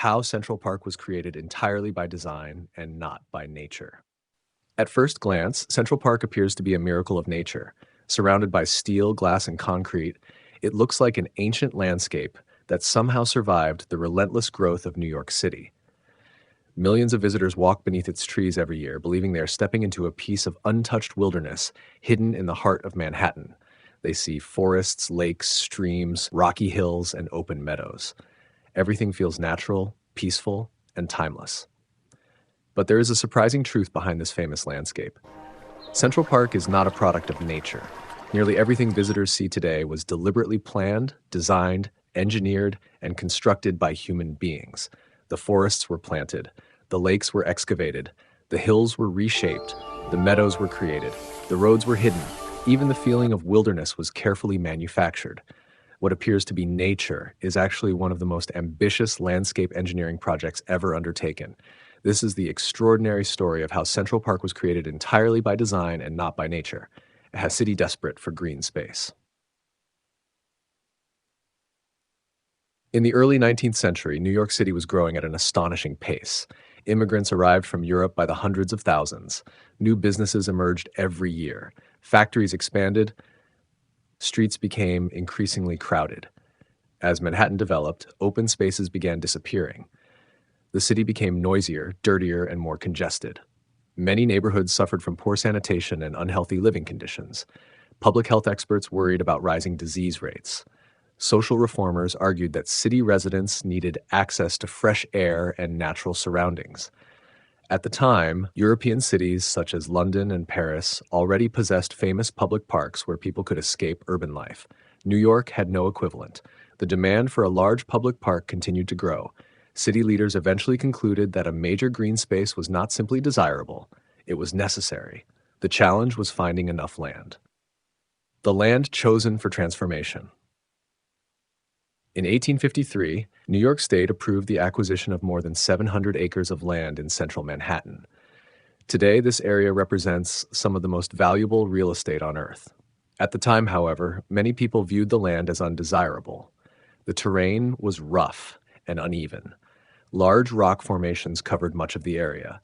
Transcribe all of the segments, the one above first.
how Central Park was created entirely by design and not by nature. At first glance, Central Park appears to be a miracle of nature. Surrounded by steel, glass, and concrete, it looks like an ancient landscape that somehow survived the relentless growth of New York City. Millions of visitors walk beneath its trees every year, believing they are stepping into a piece of untouched wilderness hidden in the heart of Manhattan. They see forests, lakes, streams, rocky hills, and open meadows. Everything feels natural, peaceful, and timeless. But there is a surprising truth behind this famous landscape. Central Park is not a product of nature. Nearly everything visitors see today was deliberately planned, designed, engineered, and constructed by human beings. The forests were planted, the lakes were excavated, the hills were reshaped, the meadows were created, the roads were hidden. Even the feeling of wilderness was carefully manufactured. What appears to be nature is actually one of the most ambitious landscape engineering projects ever undertaken. This is the extraordinary story of how Central Park was created entirely by design and not by nature, a city desperate for green space. In the early 19th century, New York City was growing at an astonishing pace. Immigrants arrived from Europe by the hundreds of thousands. New businesses emerged every year. Factories expanded. Streets became increasingly crowded. As Manhattan developed, open spaces began disappearing. The city became noisier, dirtier, and more congested. Many neighborhoods suffered from poor sanitation and unhealthy living conditions. Public health experts worried about rising disease rates. Social reformers argued that city residents needed access to fresh air and natural surroundings. At the time, European cities such as London and Paris already possessed famous public parks where people could escape urban life. New York had no equivalent. The demand for a large public park continued to grow. City leaders eventually concluded that a major green space was not simply desirable, it was necessary. The challenge was finding enough land. The land chosen for transformation. In 1853, New York State approved the acquisition of more than 700 acres of land in central Manhattan. Today, this area represents some of the most valuable real estate on Earth. At the time, however, many people viewed the land as undesirable. The terrain was rough and uneven. Large rock formations covered much of the area.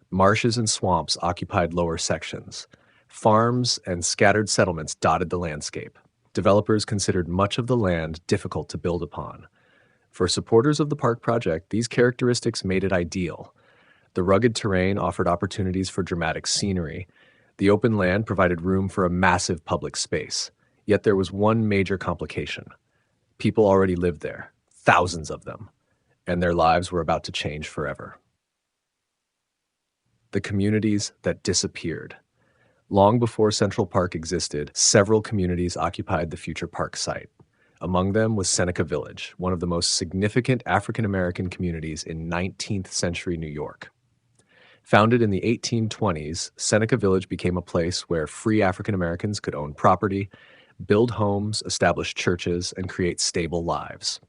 Marshes and swamps occupied lower sections. Farms and scattered settlements dotted the landscape. Developers considered much of the land difficult to build upon. For supporters of the park project, these characteristics made it ideal. The rugged terrain offered opportunities for dramatic scenery. The open land provided room for a massive public space. Yet there was one major complication. People already lived there, thousands of them, and their lives were about to change forever. The communities that disappeared. Long before Central Park existed, several communities occupied the future park site. Among them was Seneca Village, one of the most significant African-American communities in 19th century New York. Founded in the 1820s, Seneca Village became a place where free African-Americans could own property, build homes, establish churches, and create stable lives.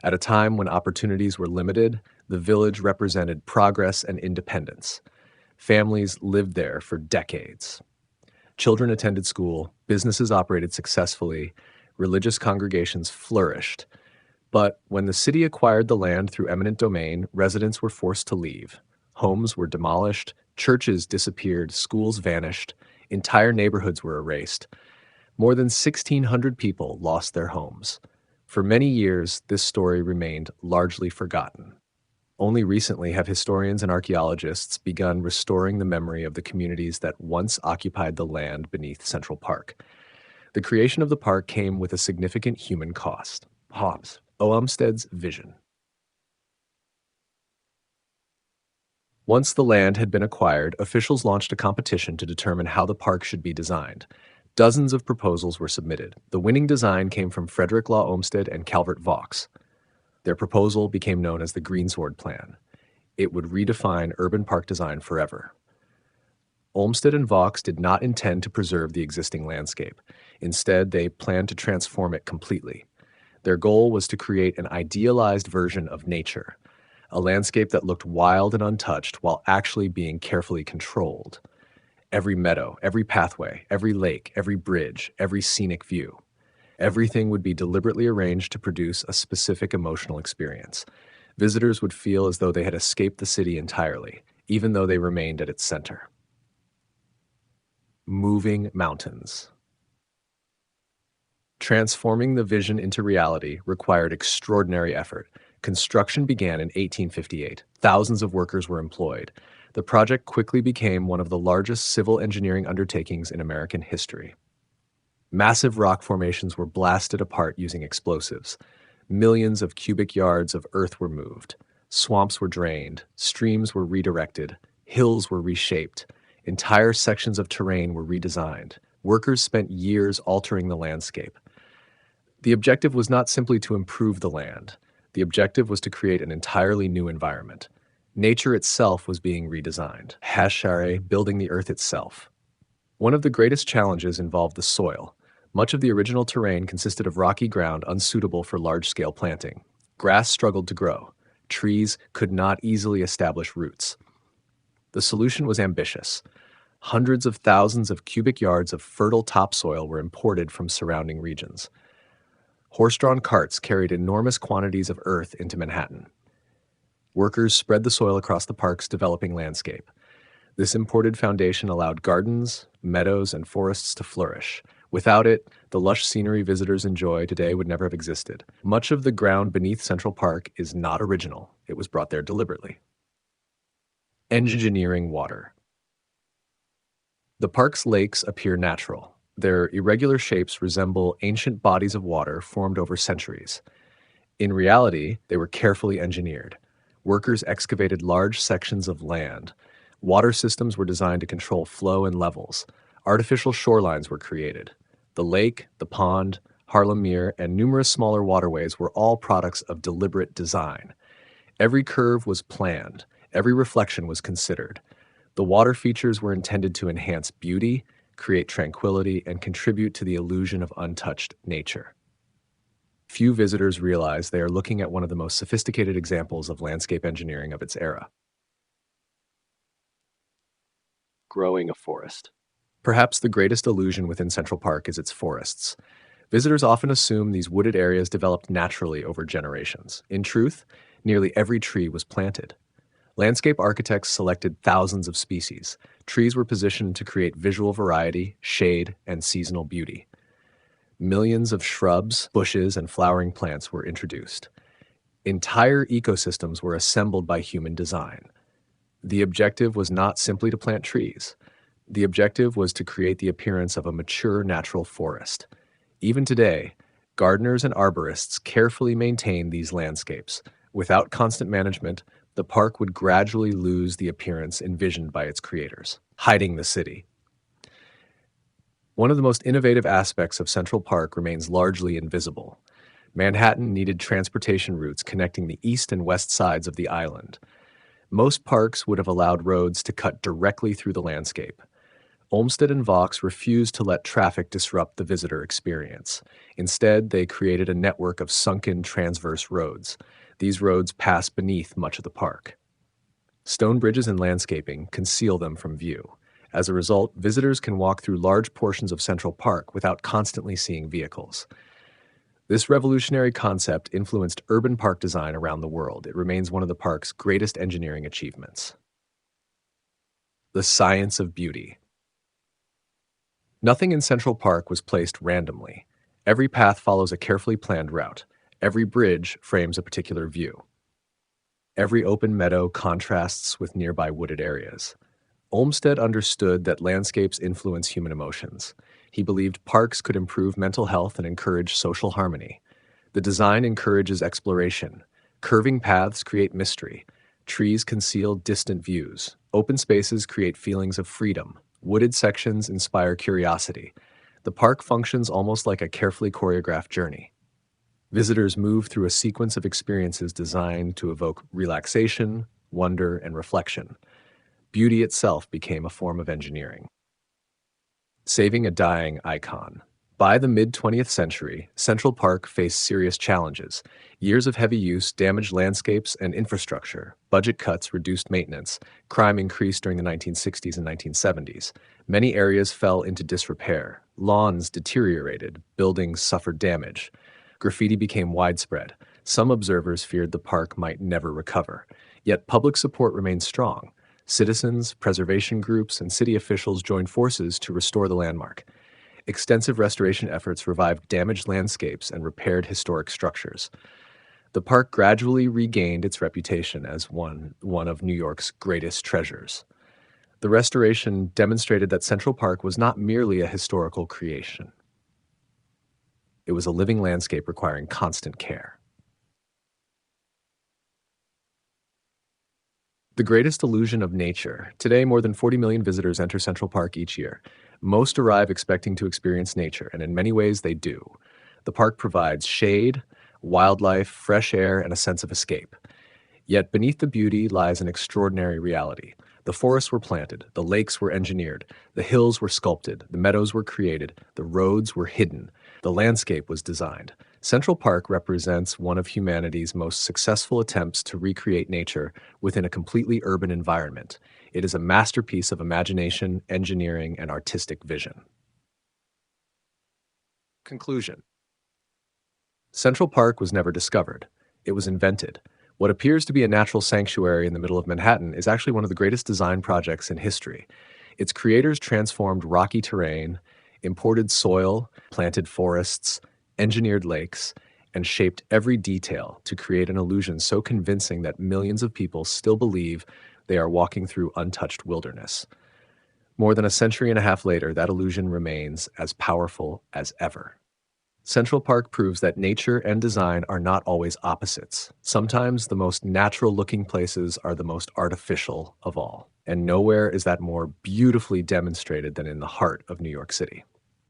At a time when opportunities were limited, the village represented progress and independence. Families lived there for decades. Children attended school, businesses operated successfully, religious congregations flourished. But when the city acquired the land through eminent domain, residents were forced to leave. Homes were demolished, churches disappeared, schools vanished, entire neighborhoods were erased. More than 1,600 people lost their homes. For many years, this story remained largely forgotten. Only recently have historians and archaeologists begun restoring the memory of the communities that once occupied the land beneath Central Park. The creation of the park came with a significant human cost. Olmsted's vision. Once the land had been acquired, officials launched a competition to determine how the park should be designed. Dozens of proposals were submitted. The winning design came from Frederick Law Olmsted and Calvert Vaux. Their proposal became known as the Greensward Plan. It would redefine urban park design forever. Olmsted and Vaux did not intend to preserve the existing landscape. Instead, they planned to transform it completely. Their goal was to create an idealized version of nature, a landscape that looked wild and untouched while actually being carefully controlled. Every meadow, every pathway, every lake, every bridge, every scenic view. Everything would be deliberately arranged to produce a specific emotional experience. Visitors would feel as though they had escaped the city entirely, even though they remained at its center. Moving mountains. Transforming the vision into reality required extraordinary effort. Construction began in 1858. Thousands of workers were employed. The project quickly became one of the largest civil engineering undertakings in American history. Massive rock formations were blasted apart using explosives. Millions of cubic yards of earth were moved. Swamps were drained. Streams were redirected. Hills were reshaped. Entire sections of terrain were redesigned. Workers spent years altering the landscape. The objective was not simply to improve the land. The objective was to create an entirely new environment. Nature itself was being redesigned. Hashare, building the earth itself. One of the greatest challenges involved the soil. Much of the original terrain consisted of rocky ground unsuitable for large-scale planting. Grass struggled to grow. Trees could not easily establish roots. The solution was ambitious. Hundreds of thousands of cubic yards of fertile topsoil were imported from surrounding regions. Horse-drawn carts carried enormous quantities of earth into Manhattan. Workers spread the soil across the park's developing landscape. This imported foundation allowed gardens, meadows, and forests to flourish. Without it, the lush scenery visitors enjoy today would never have existed. Much of the ground beneath Central Park is not original. It was brought there deliberately. Engineering water. The park's lakes appear natural. Their irregular shapes resemble ancient bodies of water formed over centuries. In reality, they were carefully engineered. Workers excavated large sections of land. Water systems were designed to control flow and levels. Artificial shorelines were created. The lake, the pond, Harlem Mere, and numerous smaller waterways were all products of deliberate design. Every curve was planned. Every reflection was considered. The water features were intended to enhance beauty, create tranquility, and contribute to the illusion of untouched nature. Few visitors realize they are looking at one of the most sophisticated examples of landscape engineering of its era. Growing a forest. Perhaps the greatest illusion within Central Park is its forests. Visitors often assume these wooded areas developed naturally over generations. In truth, nearly every tree was planted. Landscape architects selected thousands of species. Trees were positioned to create visual variety, shade, and seasonal beauty. Millions of shrubs, bushes, and flowering plants were introduced. Entire ecosystems were assembled by human design. The objective was not simply to plant trees. The objective was to create the appearance of a mature natural forest. Even today, gardeners and arborists carefully maintain these landscapes. Without constant management, the park would gradually lose the appearance envisioned by its creators, hiding the city. One of the most innovative aspects of Central Park remains largely invisible. Manhattan needed transportation routes connecting the east and west sides of the island. Most parks would have allowed roads to cut directly through the landscape. Olmsted and Vaux refused to let traffic disrupt the visitor experience. Instead, they created a network of sunken transverse roads. These roads pass beneath much of the park. Stone bridges and landscaping conceal them from view. As a result, visitors can walk through large portions of Central Park without constantly seeing vehicles. This revolutionary concept influenced urban park design around the world. It remains one of the park's greatest engineering achievements. The science of beauty. Nothing in Central Park was placed randomly. Every path follows a carefully planned route. Every bridge frames a particular view. Every open meadow contrasts with nearby wooded areas. Olmsted understood that landscapes influence human emotions. He believed parks could improve mental health and encourage social harmony. The design encourages exploration. Curving paths create mystery. Trees conceal distant views. Open spaces create feelings of freedom. Wooded sections inspire curiosity. The park functions almost like a carefully choreographed journey. Visitors move through a sequence of experiences designed to evoke relaxation, wonder, and reflection. Beauty itself became a form of engineering. Saving a dying icon. By the mid-20th century, Central Park faced serious challenges. Years of heavy use damaged landscapes and infrastructure. Budget cuts reduced maintenance. Crime increased during the 1960s and 1970s. Many areas fell into disrepair. Lawns deteriorated. Buildings suffered damage. Graffiti became widespread. Some observers feared the park might never recover. Yet public support remained strong. Citizens, preservation groups, and city officials joined forces to restore the landmark. Extensive restoration efforts revived damaged landscapes and repaired historic structures. The park gradually regained its reputation as one of New York's greatest treasures. The restoration demonstrated that Central Park was not merely a historical creation. It was a living landscape requiring constant care. The greatest illusion of nature. Today, more than 40 million visitors enter Central Park each year. Most arrive expecting to experience nature, and in many ways they do. The park provides shade, wildlife, fresh air, and a sense of escape. Yet beneath the beauty lies an extraordinary reality. The forests were planted, the lakes were engineered, the hills were sculpted, the meadows were created, the roads were hidden, the landscape was designed. Central Park represents one of humanity's most successful attempts to recreate nature within a completely urban environment. It is a masterpiece of imagination, engineering, and artistic vision. Conclusion. Central Park was never discovered. It was invented. What appears to be a natural sanctuary in the middle of Manhattan is actually one of the greatest design projects in history. Its creators transformed rocky terrain, imported soil, planted forests, engineered lakes, and shaped every detail to create an illusion so convincing that millions of people still believe they are walking through untouched wilderness. More than a century and a half later, that illusion remains as powerful as ever. Central Park proves that nature and design are not always opposites. Sometimes the most natural-looking places are the most artificial of all. And nowhere is that more beautifully demonstrated than in the heart of New York City.